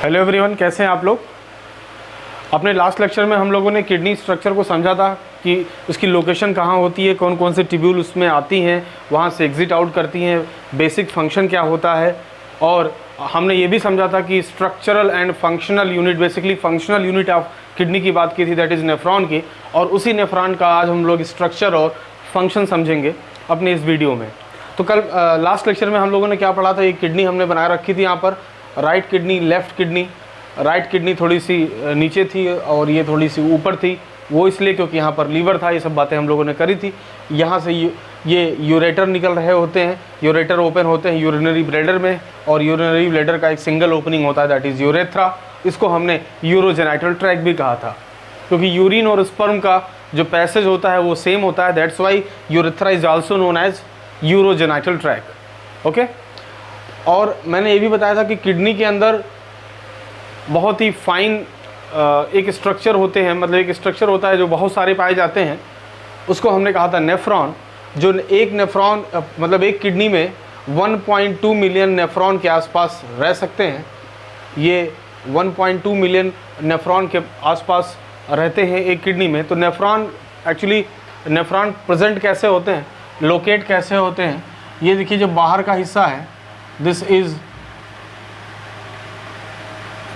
Hello everyone, कैसे हैं आप लोग। अपने लास्ट लेक्चर में हम लोगों ने किडनी स्ट्रक्चर को समझा था कि उसकी लोकेशन कहाँ होती है, कौन कौन से ट्यूब्यूल उसमें आती हैं, वहाँ से एग्जिट आउट करती हैं, बेसिक फंक्शन क्या होता है। और हमने ये भी समझा था कि structural and functional unit, basically functional unit of kidney की बात की थी, दैट इज़ नेफ्रॉन की। और उसी नेफ्रॉन का आज हम लोग स्ट्रक्चर और फंक्शन समझेंगे अपने इस वीडियो में। तो कल लास्ट लेक्चर में हम लोगों ने क्या पढ़ा था, ये किडनी हमने बना रखी थी यहाँ पर, right kidney, left kidney. Right kidney थोड़ी सी नीचे थी और ये थोड़ी सी ऊपर थी, वो इसलिए क्योंकि यहाँ पर लीवर था। ये सब बातें हम लोगों ने करी थी। यहाँ से ये यूरेटर निकल रहे होते हैं, यूरेटर ओपन होते हैं यूरिनरी ब्लैडर में, और यूरिनरी ब्लैडर का एक सिंगल ओपनिंग होता है, दैट इज़ यूरेथ्रा। इसको हमने यूरोजेनाइटल ट्रैक भी कहा था, क्योंकि यूरिन और स्पर्म का जो पैसेज होता है वो सेम होता है। That's why urethra is also known as urogenital tract. Okay. और मैंने ये भी बताया था कि किडनी के अंदर बहुत ही फाइन एक स्ट्रक्चर होते हैं, मतलब एक स्ट्रक्चर होता है जो बहुत सारे पाए जाते हैं, उसको हमने कहा था नेफ्रॉन। जो एक नेफ्रॉन, मतलब एक किडनी में 1.2 मिलियन नेफ्रॉन के आसपास रह सकते हैं। ये 1.2 मिलियन नेफ्रॉन के आसपास रहते हैं एक किडनी में। तो नेफ्रॉन एक्चुअली, नेफ्रॉन प्रेजेंट कैसे होते हैं, लोकेट कैसे होते हैं, ये देखिए जो बाहर का हिस्सा है, दिस इज़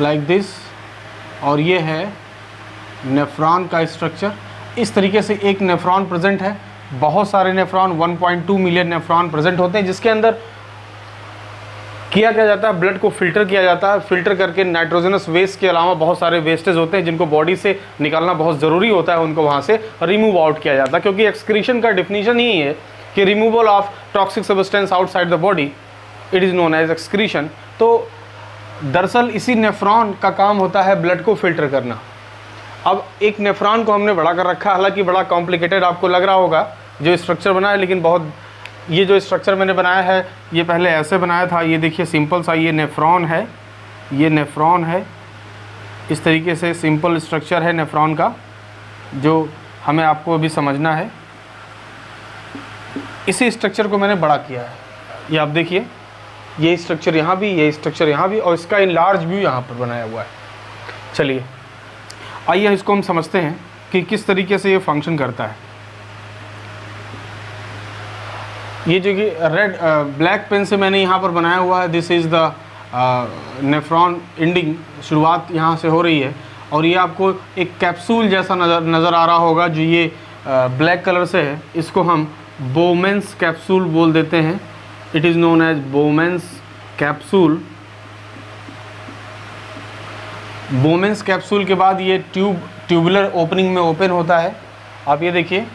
लाइक दिस, और ये है नेफ्रॉन का स्ट्रक्चर। इस तरीके से एक नेफ्रॉन प्रेजेंट है। बहुत सारे नेफ्रॉन, 1.2 मिलियन नेफ्रॉन प्रेजेंट होते हैं, जिसके अंदर किया क्या जाता है, ब्लड को फिल्टर किया जाता है। फिल्टर करके नाइट्रोजनस वेस्ट के अलावा बहुत सारे वेस्टेज होते हैं जिनको बॉडी से निकालना बहुत ज़रूरी होता है, उनको वहाँ से रिमूव आउट किया जाता है। क्योंकि एक्सक्रीशन का डिफिनीशन ही है कि removal of toxic substance outside the body, it is known as excretion. तो दरअसल इसी नेफ्रॉन का काम होता है ब्लड को फिल्टर करना। अब एक नेफ्रॉन को हमने बड़ा कर रखा, हालांकि बड़ा कॉम्प्लिकेटेड आपको लग रहा होगा जो स्ट्रक्चर बना है, लेकिन बहुत, ये जो स्ट्रक्चर मैंने बनाया है ये पहले ऐसे बनाया था। ये देखिए सिंपल सा ये नेफ्रॉन है, ये नेफ्रॉन है। इस तरीके से सिंपल स्ट्रक्चर है नेफ्रॉन का, जो हमें आपको अभी समझना है। इसी स्ट्रक्चर को मैंने बड़ा किया है। ये आप देखिए, ये स्ट्रक्चर यहाँ भी, ये स्ट्रक्चर यहाँ भी, और इसका लार्ज व्यू यहाँ पर बनाया हुआ है। चलिए आइए इसको हम समझते हैं कि किस तरीके से ये फंक्शन करता है। ये जो कि रेड ब्लैक पेन से मैंने यहाँ पर बनाया हुआ है, this is the nephron ending, शुरुआत यहाँ से हो रही है। और ये आपको एक कैप्सूल जैसा नज़र आ रहा होगा, जो ये ब्लैक कलर से है। इसको हम बोमेंस कैप्सूल बोल देते हैं। It is known as Bowman's capsule. Bowman's capsule के बाद ये ट्यूबुलर ओपनिंग में ओपन होता है। आप ये देखिए,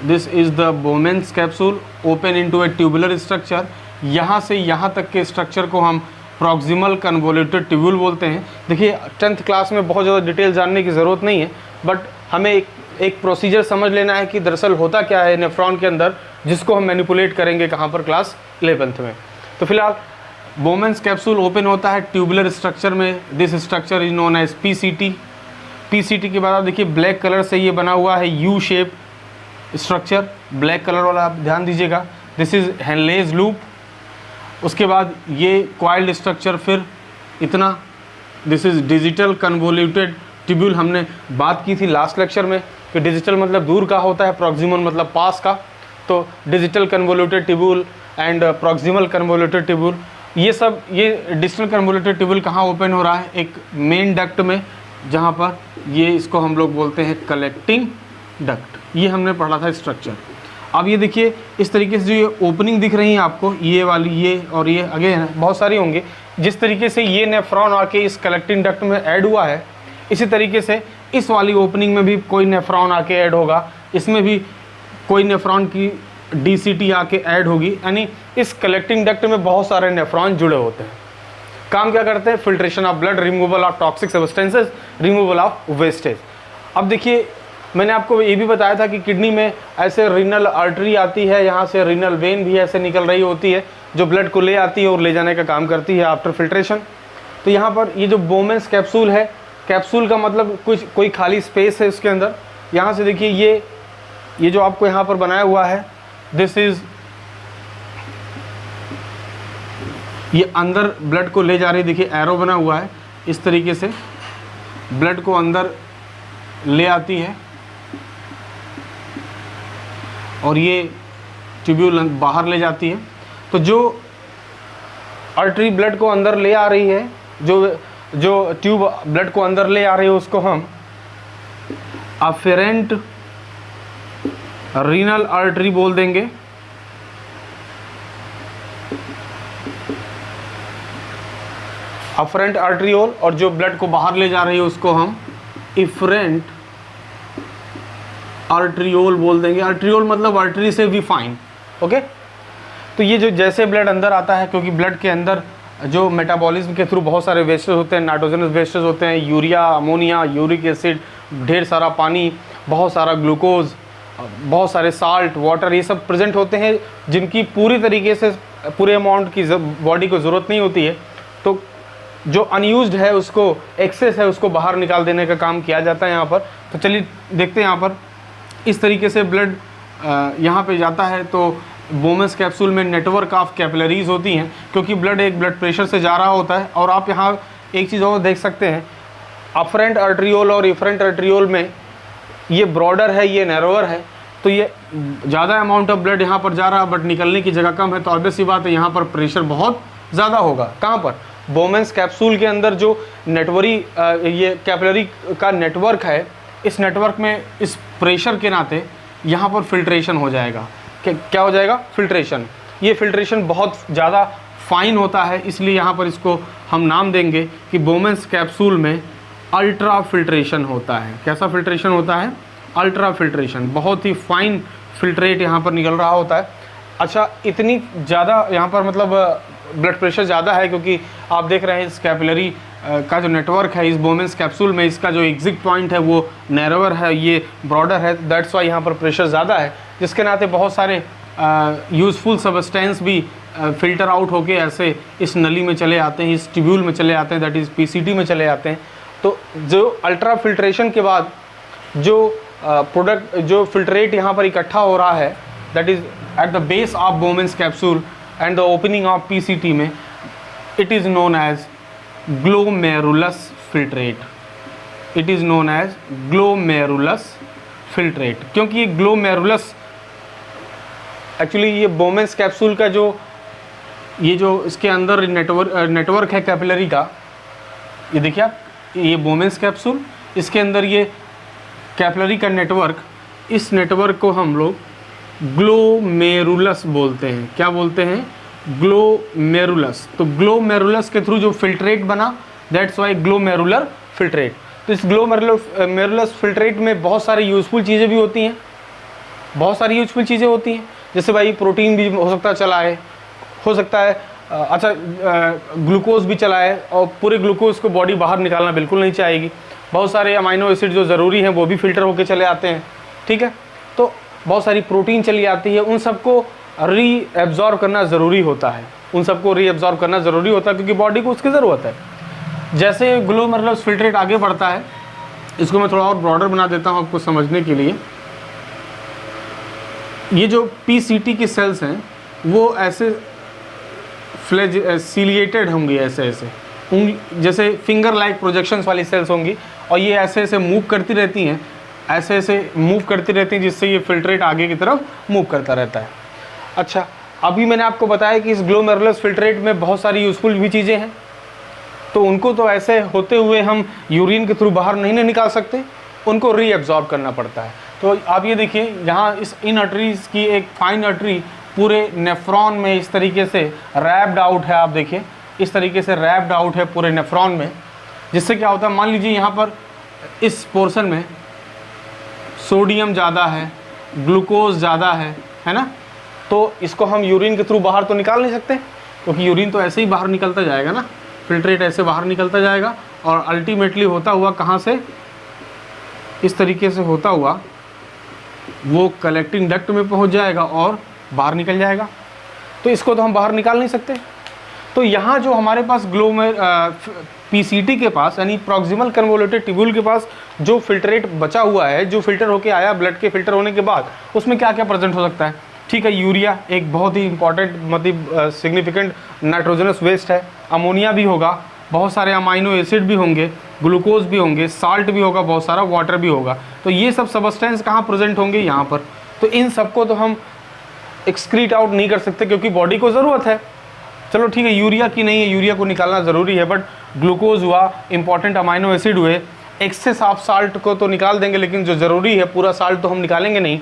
this is the बोमेंस capsule open into A tubular structure. यहाँ से यहाँ तक के स्ट्रक्चर को हम प्रॉक्सिमल कन्वोल्यूटेड ट्यूब्यूल बोलते हैं। देखिए 10th क्लास में बहुत ज़्यादा डिटेल जानने की ज़रूरत नहीं है, बट हमें एक प्रोसीजर समझ लेना है कि दरअसल होता क्या है नेफ्रॉन के अंदर, जिसको हम मैनिपुलेट करेंगे कहाँ पर, क्लास 11th में। तो फिलहाल बोमेंस कैप्सूल ओपन होता है ट्यूबुलर स्ट्रक्चर में। This structure is known as PCT. PCT के बाद आप देखिए ब्लैक कलर से ये बना हुआ है U shape structure, black colour वाला, आप ध्यान दीजिएगा। This is Henle's loop. उसके बाद ये कॉइल्ड स्ट्रक्चर, फिर इतना, this is digital convoluted tubule. हमने बात की थी लास्ट लेक्चर में कि डिजिटल मतलब दूर का होता है, प्रॉक्सिमल मतलब पास का। तो digital convoluted tubule and proximal convoluted tubule, ये सब, ये डिजिटल कन्वोल्यूटेड ट्यूब्यूल कहाँ ओपन हो रहा है, एक मेन डक्ट में, जहाँ पर ये, इसको हम लोग बोलते हैं कलेक्टिंग डक्ट। ये हमने पढ़ा था स्ट्रक्चर। अब ये देखिए इस तरीके से जो ये ओपनिंग दिख रही है आपको, ये वाली, ये और ये अगेन बहुत सारी होंगे। जिस तरीके से ये नेफ्रॉन आके इस कलेक्टिंग डक्ट में ऐड हुआ है, इसी तरीके से इस वाली ओपनिंग में भी कोई नेफ्रॉन आके ऐड होगा, इसमें भी कोई नेफ्रॉन की डीसीटी आके ऐड होगी। यानी इस कलेक्टिंग डक्ट में बहुत सारे नेफ्रॉन जुड़े होते हैं। काम क्या करते हैं, filtration of blood, removal of toxic substances, removal of wastage. अब देखिए मैंने आपको ये भी बताया था कि किडनी में ऐसे रीनल आर्टरी आती है, यहाँ से रीनल वेन भी ऐसे निकल रही होती है, जो ब्लड को ले आती है और ले जाने का काम करती है आफ्टर फिल्ट्रेशन। तो यहाँ पर ये जो बोमेंस कैप्सूल है, कैप्सूल का मतलब कोई खाली स्पेस है उसके अंदर। यहाँ से देखिए ये जो आपको यहाँ पर बनाया हुआ है, दिस इज़ ये अंदर ब्लड को ले जा रही, देखिए एरो बना हुआ है, इस तरीके से ब्लड को अंदर ले आती है और ये ट्यूब्यूल बाहर ले जाती है। तो जो आर्टरी ब्लड को अंदर ले आ रही है, जो ट्यूब ब्लड को अंदर ले आ रही है, उसको हम अफेरेंट रीनल आर्टरी बोल देंगे। अफरेंट आर्टरियोल, और जो ब्लड को बाहर ले जा रही है उसको हम इफरेंट आर्टरियोल बोल देंगे। आर्टरियोल मतलब आर्टरी से भी फाइन। ओके, तो ये जो जैसे ब्लड अंदर आता है, क्योंकि ब्लड के अंदर जो मेटाबॉलिज्म के थ्रू बहुत सारे वेस्टेज होते हैं, नाइट्रोजनस वेस्टेज होते हैं, यूरिया, अमोनिया, यूरिक एसिड, ढेर सारा पानी, बहुत सारा ग्लूकोज, बहुत सारे साल्ट, वाटर, ये सब प्रेजेंट होते हैं, जिनकी पूरी तरीके से पूरे अमाउंट की बॉडी को ज़रूरत नहीं होती है। तो जो अनयूज्ड है, उसको एक्सेस है, उसको बाहर निकाल देने का काम किया जाता है यहाँ पर। तो चलिए देखते हैं यहाँ पर इस तरीके से ब्लड यहाँ पे जाता है। तो बोमेंस कैप्सूल में नेटवर्क ऑफ कैपिलरीज होती हैं, क्योंकि ब्लड एक ब्लड प्रेशर से जा रहा होता है। और आप यहाँ एक चीज़ और देख सकते हैं, अफरेंट आर्टरियोल और इफरेंट आर्टरियोल में ये ब्रॉडर है, ये नैरोअर है। तो ये ज़्यादा अमाउंट ऑफ ब्लड यहाँ पर जा रहा है, बट निकलने की जगह कम है। तो ऑब्वियस सी बात है, यहाँ पर प्रेशर बहुत ज़्यादा होगा। कहाँ पर? बोमेंस कैप्सूल के अंदर जो ये कैपिलरी का नेटवर्क है, इस नेटवर्क में इस प्रेशर के नाते यहाँ पर फिल्ट्रेशन हो जाएगा। क्या हो जाएगा? फिल्ट्रेशन। ये फिल्ट्रेशन बहुत ज़्यादा फाइन होता है, इसलिए यहाँ पर इसको हम नाम देंगे कि बोमेंस कैप्सूल में अल्ट्रा फिल्ट्रेशन होता है। कैसा फिल्ट्रेशन होता है? Ultra filtration. बहुत ही फाइन फिल्ट्रेट यहाँ पर निकल रहा होता है। अच्छा, इतनी ज़्यादा यहाँ पर मतलब ब्लड प्रेशर ज़्यादा है, क्योंकि आप देख रहे हैं इस कैपिलरी का जो नेटवर्क है इस बोमेंस कैप्सूल में, इसका जो एग्जिट पॉइंट है वो नैरोअर है, ये ब्रॉडर है। दैट्स वाई यहाँ पर प्रेशर ज़्यादा है, जिसके नाते बहुत सारे यूज़फुल सब्सटेंस भी फ़िल्टर आउट होके ऐसे इस नली में चले आते हैं, इस ट्यूब्यूल में चले आते हैं, दैट इज़ पीसीटी में चले आते हैं। तो जो अल्ट्रा फिल्ट्रेशन के बाद जो प्रोडक्ट जो फिल्ट्रेट यहाँ पर इकट्ठा हो रहा है, that is at the base of Bowman's capsule and the opening of PCT में, it is known as glomerulus filtrate. It is known as glomerulus filtrate, क्योंकि ये ग्लोमेरुलस एक्चुअली ये बोमेंस कैप्सूल का जो इसके अंदर नेटवर्क है कैपिलरी का, ये देखिए आप, ये बोमेंस कैप्सूल, इसके अंदर ये कैपिलरी का नेटवर्क, इस नेटवर्क को हम लोग ग्लोमेरुलस बोलते हैं। क्या बोलते हैं? ग्लोमेरुलस। तो ग्लोमेरुलस के थ्रू जो फिल्ट्रेट बना, दैट्स वाई ग्लोमेरुलर फिल्ट्रेट। तो इस ग्लोमेरुलस फिल्ट्रेट में बहुत सारी यूज़फुल चीज़ें भी होती हैं, बहुत सारी यूज़फुल चीज़ें होती हैं, जैसे भाई प्रोटीन भी हो सकता है चला है, हो सकता है ग्लूकोज भी चला है, और पूरे ग्लूकोज को बॉडी बाहर निकालना बिल्कुल नहीं चाहेगी। बहुत सारे अमाइनो एसिड जो ज़रूरी हैं वो भी फिल्टर होके चले आते हैं, ठीक है। तो बहुत सारी प्रोटीन चली आती है, उन सबको रीएब्जॉर्ब करना ज़रूरी होता है, क्योंकि बॉडी को उसकी ज़रूरत है। जैसे ग्लोमेरुलस फिल्ट्रेट आगे बढ़ता है, इसको मैं थोड़ा और ब्रॉडर बना देता हूँ आपको समझने के लिए। ये जो पीसीटी की सेल्स हैं वो ऐसे सिलिएटेड होंगी, ऐसे जैसे फिंगर लाइक प्रोजेक्शंस वाली सेल्स होंगी, और ये ऐसे ऐसे मूव करती रहती हैं, जिससे ये फिल्ट्रेट आगे की तरफ मूव करता रहता है। अच्छा, अभी मैंने आपको बताया कि इस ग्लोमेरुलस फिल्ट्रेट में बहुत सारी यूज़फुल भी चीज़ें हैं, तो उनको तो ऐसे होते हुए हम यूरिन के थ्रू बाहर नहीं निकाल सकते, उनको रीएब्जॉर्ब करना पड़ता है। तो आप ये देखिए, यहाँ इन आर्टरीज की एक फाइन आर्टरी पूरे नेफ्रॉन में इस तरीके से रैप्ड आउट है। आप देखिए, इस तरीके से रैप्ड आउट है पूरे नेफ्रॉन में, जिससे क्या होता है, मान लीजिए यहाँ पर इस पोर्शन में सोडियम ज़्यादा है, ग्लूकोज ज़्यादा है ना, तो इसको हम यूरिन के थ्रू बाहर तो निकाल नहीं सकते, क्योंकि यूरिन तो ऐसे ही बाहर निकलता जाएगा ना, फिल्ट्रेट ऐसे बाहर निकलता जाएगा, और अल्टीमेटली होता हुआ कहाँ से, इस तरीके से होता हुआ वो कलेक्टिंग डक्ट में पहुँच जाएगा और बाहर निकल जाएगा। तो इसको तो हम बाहर निकाल नहीं सकते। तो यहाँ जो हमारे पास पीसीटी के पास, यानी प्रॉक्सिमल कन्वोल्यूटेड ट्यूब्यूल के पास जो फिल्ट्रेट बचा हुआ है, जो फिल्टर होके आया ब्लड के फिल्टर होने के बाद, उसमें क्या क्या प्रेजेंट हो सकता है? ठीक है, यूरिया एक बहुत ही इंपॉर्टेंट मतलब सिग्निफिकेंट नाइट्रोजनस वेस्ट है, अमोनिया भी होगा, बहुत सारे अमाइनो एसिड भी होंगे, ग्लूकोज भी होंगे, साल्ट भी होगा, बहुत सारा वाटर भी होगा। तो ये सब सबस्टेंस कहाँ प्रेजेंट होंगे? यहाँ पर। तो इन सबको तो हम एक्सक्रीट आउट नहीं कर सकते क्योंकि बॉडी को ज़रूरत है। चलो ठीक है, यूरिया की नहीं है, यूरिया को निकालना ज़रूरी है, बट ग्लूकोज हुआ, इंपॉर्टेंट अमाइनो एसिड हुए, एक्सेस ऑफ साल्ट को तो निकाल देंगे, लेकिन जो ज़रूरी है पूरा साल्ट तो हम निकालेंगे नहीं,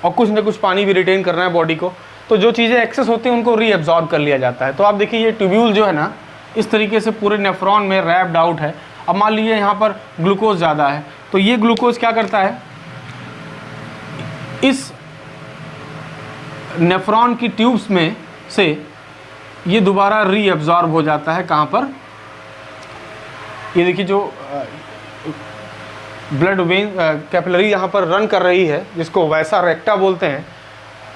और कुछ ना कुछ पानी भी रिटेन करना है बॉडी को। तो जो चीज़ें एक्सेस होती हैं उनको रीएब्जॉर्ब कर लिया जाता है। तो आप देखिए ये ट्यूब्यूल जो है ना, इस तरीके से पूरे नेफ्रॉन में रैप्ड आउट है। अब मान लीजिए यहाँ पर ग्लूकोज ज़्यादा है, तो ये ग्लूकोज क्या करता है, इस नेफ्रॉन की ट्यूब्स में से ये दोबारा रीएब्जॉर्ब हो जाता है। कहाँ पर? ये देखिए जो ब्लड वेन कैपिलरी यहाँ पर रन कर रही है, जिसको वैसा रेक्टा बोलते हैं।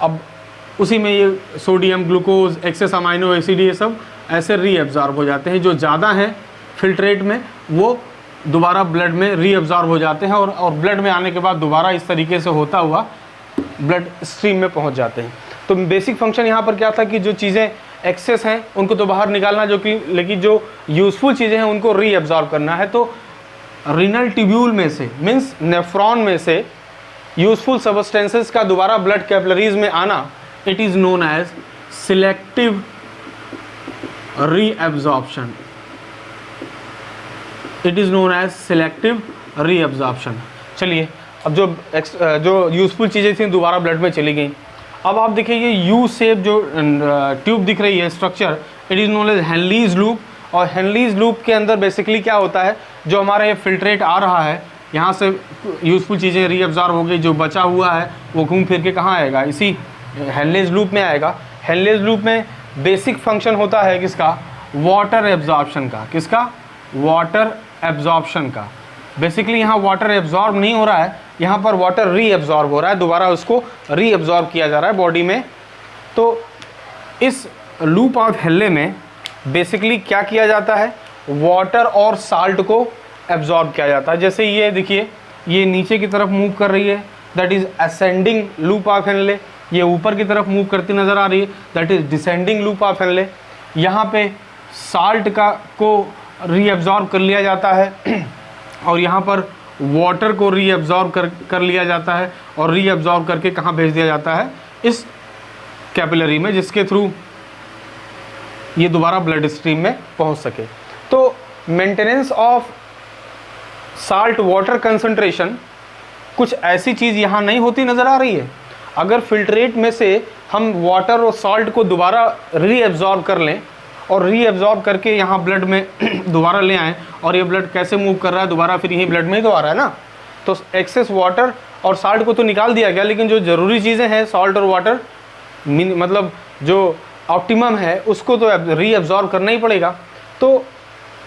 अब उसी में ये sodium, glucose, excess amino acid, ये सब ऐसे रीएब्जॉर्ब हो जाते हैं। जो ज़्यादा है फिल्ट्रेट में वो दोबारा ब्लड में रीएब्जॉर्ब हो जाते हैं, और ब्लड में आने के बाद दोबारा इस तरीके से होता हुआ ब्लड स्ट्रीम में पहुंच जाते हैं। तो बेसिक फंक्शन यहाँ पर क्या था कि जो चीज़ें एक्सेस हैं उनको तो बाहर निकालना, लेकिन जो यूज़फुल चीज़ें हैं उनको रीएब्जॉर्ब करना है। तो रीनल ट्यूब्यूल में से, मीन्स नेफ्रॉन में से यूज़फुल सबस्टेंसेस का दोबारा ब्लड कैपिलरीज में आना, it is known as selective reabsorption. It is known as selective reabsorption. चलिए, अब जो यूज़फुल चीज़ें थी दोबारा ब्लड में चली गई। अब आप देखिए ये यू शेप जो ट्यूब दिख रही है structure, it is known as Henle's loop. और हेनलीज लूप के अंदर बेसिकली क्या होता है, जो हमारा ये फिल्ट्रेट आ रहा है, यहाँ से यूज़फुल चीज़ें रीअब्जॉर्ब हो गई, जो बचा हुआ है वो घूम फिर के कहाँ आएगा? इसी हेनलीज लूप में आएगा। हेनलीज लूप में बेसिक फंक्शन होता है किसका? वाटर एब्जॉर्प्शन का। किसका? वाटर एब्जॉर्प्शन का। बेसिकली यहाँ वाटर एब्जॉर्ब नहीं हो रहा है, यहाँ पर वाटर रीएब्जॉर्ब हो रहा है, दोबारा उसको रीएब्जॉर्ब किया जा रहा है बॉडी में। तो इस लूप ऑफ हेनले में बेसिकली क्या किया जाता है? वाटर और साल्ट को एब्जॉर्ब किया जाता है। जैसे ये देखिए, ये नीचे की तरफ मूव कर रही है, that is ascending loop of Henle. ये ऊपर की तरफ मूव करती नज़र आ रही है, that is descending loop of Henle. यहाँ पे साल्ट को रीएब्जॉर्ब कर लिया जाता है और यहाँ पर वाटर को रीएब्जॉर्ब कर लिया जाता है, और रीएब्जॉर्ब करके कहाँ भेज दिया जाता है? इस कैपिलरी में, जिसके थ्रू ये दोबारा ब्लड स्ट्रीम में पहुँच सके। तो maintenance of salt water concentration, कुछ ऐसी चीज़ यहाँ नहीं होती नज़र आ रही है। अगर फिल्ट्रेट में से हम वाटर और साल्ट को दोबारा रीएब्जॉर्ब कर लें और रीएब्जॉर्ब करके यहाँ ब्लड में दोबारा ले आएँ, और ये ब्लड कैसे मूव कर रहा है दोबारा, फिर यही ब्लड में ही तो आ रहा है ना। तो एक्सेस वाटर और साल्ट को तो निकाल दिया गया, लेकिन जो ज़रूरी चीज़ें हैं साल्ट और वाटर, मतलब जो ऑप्टिमम है उसको तो रीएब्जॉर्ब करना ही पड़ेगा। तो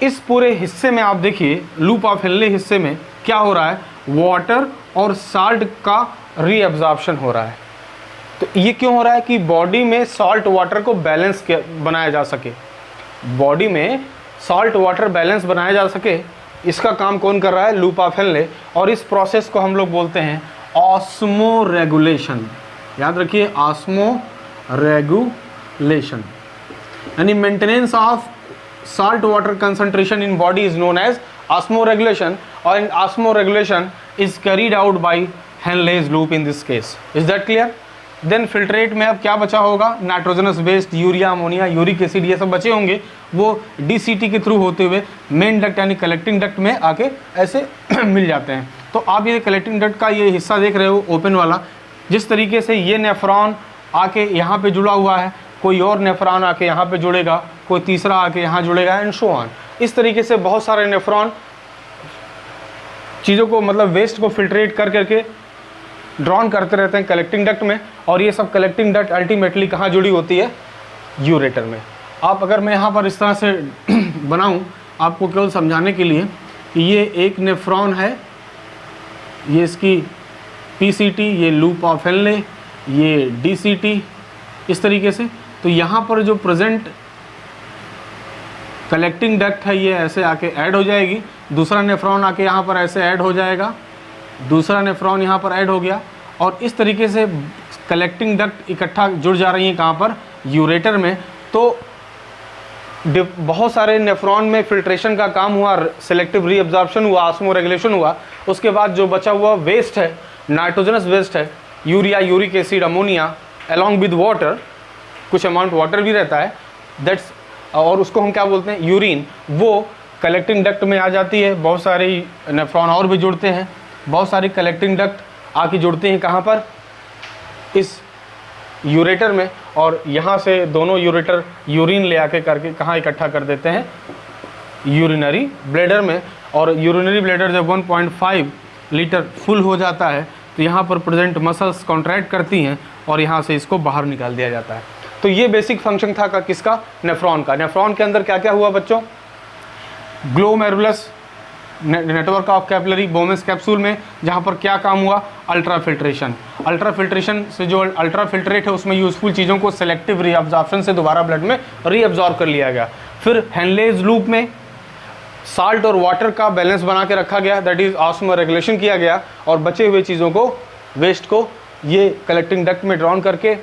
इस पूरे हिस्से में आप देखिए, लूप ऑफ हेनले हिस्से में क्या हो रहा है? वाटर और साल्ट का रीएब्जॉर्प्शन हो रहा है। तो ये क्यों हो रहा है? कि बॉडी में सॉल्ट वाटर को बैलेंस बनाया जा सके, बॉडी में सॉल्ट वाटर बैलेंस बनाया जा सके, इसका काम कौन कर रहा है? Loop of Henle. और इस प्रोसेस को हम लोग बोलते हैं ऑस्मो रेगुलेशन। याद रखिए, ऑस्मो रेगुलेशन, यानी maintenance of salt water concentration in body is known as osmoregulation, or in osmoregulation is carried out by Henle's loop in this case. Is that clear? Then filtrate में अब क्या बचा होगा? Nitrogenous waste, urea, ammonia, uric acid, ये सब बचे होंगे, वो DCT के थ्रू होते हुए मेन डक्ट यानी कलेक्टिंग डक्ट में आके ऐसे मिल जाते हैं। तो आप ये कलेक्टिंग डक्ट का ये हिस्सा देख रहे हो ओपन वाला, जिस तरीके से ये नेफ्रॉन आके यहाँ पे जुड़ा हुआ है, कोई और नेफ्रॉन आके यहाँ पे जुड़ेगा, कोई तीसरा आके यहाँ जुड़ेगा, एंड सो ऑन। इस तरीके से बहुत सारे नेफ्रॉन चीज़ों को, मतलब वेस्ट को फिल्ट्रेट कर करके ड्रॉन करते रहते हैं कलेक्टिंग डक्ट में, और ये सब कलेक्टिंग डक्ट अल्टीमेटली कहाँ जुड़ी होती है? यूरेटर में। आप अगर मैं यहाँ पर इस तरह से बनाऊँ आपको केवल समझाने के लिए कि ये एक नेफ्रॉन है, ये इसकी PCT, ये लूप ऑफ हेनले, ये DCT, इस तरीके से। तो यहाँ पर जो प्रेजेंट कलेक्टिंग डक्ट है ये ऐसे आके ऐड हो जाएगी, दूसरा नेफ्रॉन आके यहाँ पर ऐसे ऐड हो जाएगा, दूसरा नेफ्रॉन यहाँ पर ऐड हो गया, और इस तरीके से कलेक्टिंग डक्ट इकट्ठा जुड़ जा रही हैं कहाँ पर? यूरेटर में। तो बहुत सारे नेफ्रॉन में फिल्ट्रेशन का काम हुआ, सेलेक्टिव रीअब्जॉर्प्शन हुआ, ऑस्मो रेगुलेशन हुआ, उसके बाद जो बचा हुआ वेस्ट है, नाइट्रोजनस वेस्ट है, urea, uric acid, ammonia along with water, कुछ अमाउंट वाटर भी रहता है, दैट्स, और उसको हम क्या बोलते हैं, यूरिन, वो कलेक्टिंग डक्ट में आ जाती है। बहुत सारे नेफ्रॉन और भी जुड़ते हैं, बहुत सारी कलेक्टिंग डक्ट आके जुड़ते हैं कहाँ पर, इस यूरेटर में, और यहाँ से दोनों यूरेटर यूरिन ले आके करके कहाँ इकट्ठा कर देते हैं, यूरिनरी ब्लैडर में। और यूरिनरी ब्लैडर जब 1.5 लीटर फुल हो जाता है तो यहाँ पर प्रेजेंट मसल्स कॉन्ट्रैक्ट करती हैं और यहाँ से इसको बाहर निकाल दिया जाता है। तो ये बेसिक फंक्शन था किसका, नेफ्रॉन का। नेफ्रॉन के अंदर क्या क्या हुआ बच्चों, glomerulus network of capillary बोमेंस capsule में, जहाँ पर क्या काम हुआ, अल्ट्रा फिल्ट्रेशन। अल्ट्रा फिल्ट्रेशन से जो अल्ट्रा फिल्ट्रेट है उसमें यूजफुल चीज़ों को सेलेक्टिव रीअब्जॉर्प्शन से दोबारा ब्लड में रीअब्जॉर्ब कर लिया गया। फिर हेनलेज लूप में साल्ट और वाटर का बैलेंस बना के रखा गया, दैट इज ऑस्मो रेगुलेशन किया गया, और बचे हुए चीज़ों को, वेस्ट को, ये कलेक्टिंग डक्ट में ड्रॉन करके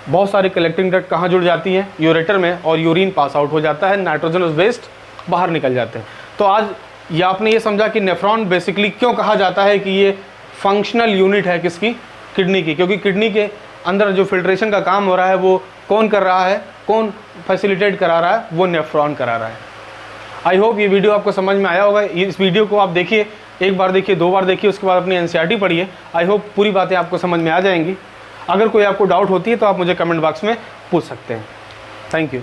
बहुत सारी कलेक्टिंग डक्ट कहाँ जुड़ जाती हैं, यूरेटर में, और यूरिन पास आउट हो जाता है, नाइट्रोजनस वेस्ट बाहर निकल जाते हैं। तो आज ये आपने ये समझा कि नेफ्रॉन बेसिकली क्यों कहा जाता है कि ये फंक्शनल यूनिट है किसकी, किडनी की, क्योंकि किडनी के अंदर जो फिल्ट्रेशन का काम हो रहा है वो कौन कर रहा है, कौन फैसिलिटेट करा रहा है, वो नेफ्रॉन करा रहा है। आई होप ये वीडियो आपको समझ में आया होगा। इस वीडियो को आप देखिए, एक बार देखिए, 2 बार देखिए, उसके बाद अपनी एनसीईआरटी पढ़िए। आई होप पूरी बातें आपको समझ में आ जाएंगी। अगर कोई आपको डाउट होती है तो आप मुझे कमेंट बॉक्स में पूछ सकते हैं। Thank you.